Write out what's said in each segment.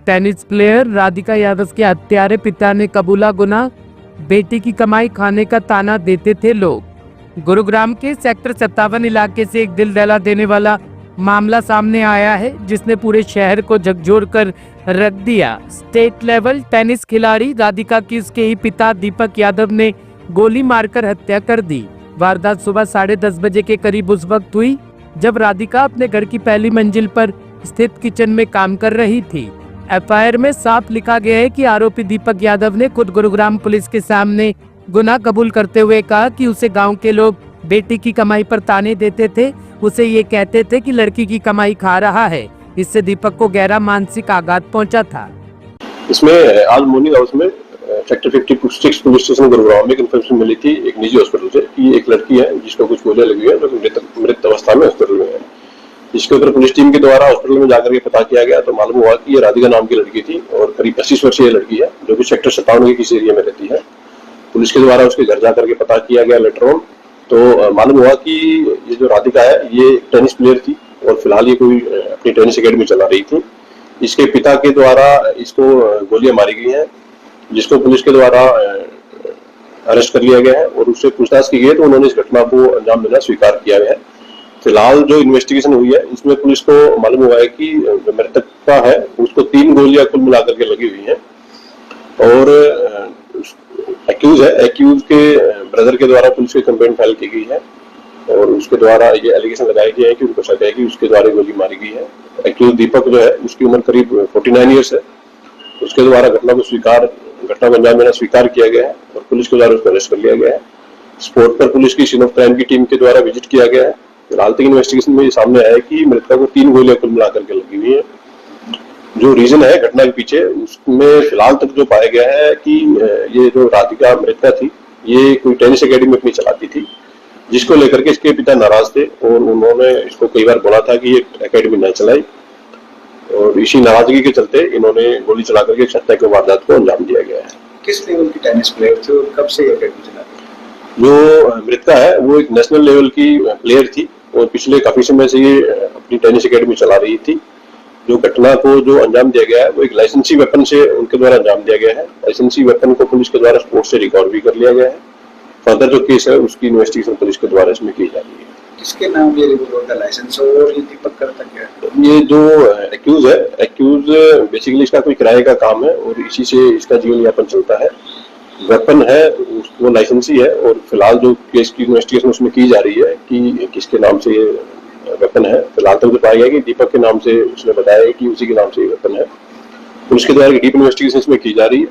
Tennis player Radhika Yadav के हत्यारे पिता ने कबूला गुनाह, बेटी की कमाई खाने का ताना देते थे लोग। गुरुग्राम के सेक्टर 57 इलाके से एक दिल दहला देने वाला मामला सामने आया है, जिसने पूरे शहर को झकझोर कर रख दिया। स्टेट लेवल टेनिस खिलाड़ी राधिका की उसके ही पिता दीपक यादव ने गोली मारकर हत्या कर दी। वारदात सुबह 10:30 बजे के करीब उस वक्त हुई जब राधिका अपने घर की पहली मंजिल पर स्थित किचन में काम कर रही थी। एफआईआर में साफ लिखा गया है कि आरोपी दीपक यादव ने खुद गुरुग्राम पुलिस के सामने गुनाह कबूल करते हुए कहा कि उसे गांव के लोग बेटी की कमाई पर ताने देते थे। उसे ये कहते थे कि लड़की की कमाई खा रहा है। इससे दीपक को गहरा मानसिक आघात पहुंचा था। इसमें आज मॉर्निंग हाउस में सेक्टर 56 पुलिस स्टेशन गुरुग्राम में इन्फॉर्मेशन मिली थी एक निजी हॉस्पिटल से कि एक लड़की है जिसको कुछ गोलियां लगी है, जो मृत अवस्था में हॉस्पिटल में है। इसके ऊपर पुलिस टीम के द्वारा हॉस्पिटल में जाकर के पता किया गया तो मालूम हुआ कि ये राधिका नाम की लड़की थी और करीब 25 वर्षीय लड़की है, जो कि सेक्टर 57 के किसी एरिया में रहती है। पुलिस के द्वारा उसके घर जाकर के पता किया गया लेटर ऑन, तो मालूम हुआ कि ये जो राधिका है ये टेनिस प्लेयर थी और फिलहाल ये कोई अपनी टेनिस एकेडमी चला रही थी। इसके पिता के द्वारा इसको गोलियां मारी गई हैं, जिसको पुलिस के द्वारा अरेस्ट कर लिया गया है और उससे पूछताछ की गई तो उन्होंने इस घटना को अंजाम देना स्वीकार किया है। फिलहाल जो इन्वेस्टिगेशन हुई है इसमें पुलिस को मालूम हुआ है कि जो मृतक का है उसको 3 गोलियां कुल मिलाकर के लगी हुई हैं और एक्यूज के ब्रदर के द्वारा पुलिस की कंप्लेंट फाइल की गई है और उसके द्वारा ये एलिगेशन लगाए गए हैं कि उनको शक है कि उसके द्वारा गोली मारी गई है। एक्यूज दीपक जो है उसकी उम्र करीब 49 ईयर्स है। उसके द्वारा घटना को अंजाम देना स्वीकार किया गया है और पुलिस के द्वारा उसको अरेस्ट कर लिया गया है। स्पॉट पर पुलिस की सीन ऑफ क्राइम की टीम के द्वारा विजिट किया गया है। फिलहाल तक इन्वेस्टिगेशन में ये सामने आया है कि मृतका को 3 गोलियां कुल मिलाकर के लगी हुई है। जो रीजन है घटना के पीछे उसमें फिलहाल तक जो पाया गया है कि ये जो राधिका मृतका थी ये कोई टेनिस एकेडमी अपनी चलाती थी, जिसको लेकर के इसके पिता नाराज थे और उन्होंने इसको कई बार बोला था कि ये एकेडमी न चलाई और इसी नाराजगी के चलते इन्होंने गोली चला करके हत्या की वारदात को अंजाम दिया गया है। किस लेवल की टेनिस प्लेयर थे और कब से ये एकेडमी चलाती? जो मृतका है वो एक नेशनल लेवल की प्लेयर थी और पिछले काफी समय से ये अपनी टेनिस एकेडमी चला रही थी। जो घटना को जो अंजाम दिया गया है वो एक लाइसेंसी वेपन से उनके द्वारा अंजाम दिया गया है। लाइसेंसी वेपन को पुलिस के द्वारा स्पोर्ट से रिकवर भी कर लिया गया है। फर्दर जो केस है उसकी इन्वेस्टिगेशन पुलिस के द्वारा इसमें की जा रही है। किसके नाम ये रिवॉल्वर का लाइसेंस और ये दीपक करता क्या है? ये जो एक्यूज बेसिकली इसका कोई किराए का काम है और इसी से इसका जीवन यापन चलता है। वेपन है वो लाइसेंसी है और फिलहाल जो केस की इन्वेस्टिगेशन उसमें की जा रही है कि किसके नाम से ये वेपन है। फिलहाल तक तो पाया गया कि दीपक के नाम से उसने बताया है कि उसी के नाम से ये वेपन है। पुलिस के द्वारा डीप इन्वेस्टिगेशन इसमें की जा रही है।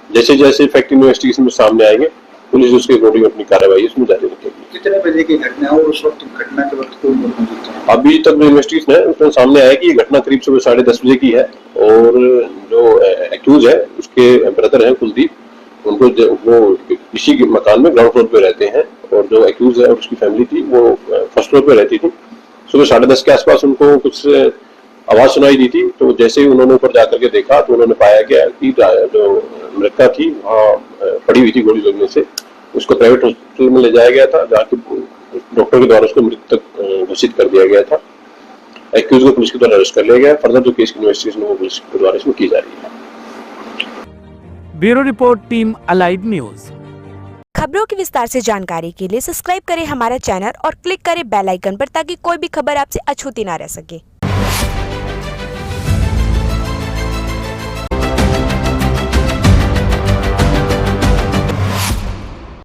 जैसे जैसे फैक्ट इन्वेस्टिगेशन में सामने आएंगे पुलिस उसके अकॉर्डिंग अपनी कार्रवाई इसमें जारी रखेगी। कितने बजे की घटना है और उस वक्त घटना के वक्त कौन मौजूद था? अभी तक जो इन्वेस्टिगेशन है उसमें सामने आया कि ये घटना करीब सुबह 10:30 बजे की है और जो एक्यूज है उसके ब्रदर है कुलदीप, उनको वो इसी मकान में ग्राउंड फ्लोर पे रहते हैं और जो एक्यूज है और उसकी फैमिली थी वो फर्स्ट फ्लोर पे रहती थी। सुबह 10:30 के आसपास उनको कुछ आवाज सुनाई दी थी, तो जैसे ही उन्होंने ऊपर जाकर के देखा तो उन्होंने पाया गया कि जो मृतका थी वहाँ पड़ी हुई थी गोली लगने से। उसको प्राइवेट हॉस्पिटल में ले जाया गया था जहाँ के डॉक्टर के द्वारा उसको मृतक घोषित कर दिया गया था। एक्यूज को पुलिस के द्वारा अरेस्ट कर लिया गया। फर्दर जो केस की इन्वेस्टिगेशन वो पुलिस के द्वारा इसमें की जा रही है। Bureau report, team alive news. खबरों की विस्तार से जानकारी के लिए सब्सक्राइब करें हमारा चैनल और क्लिक करें बेल आइकन पर ताकि कोई भी खबर आपसे अछूती ना रह सके।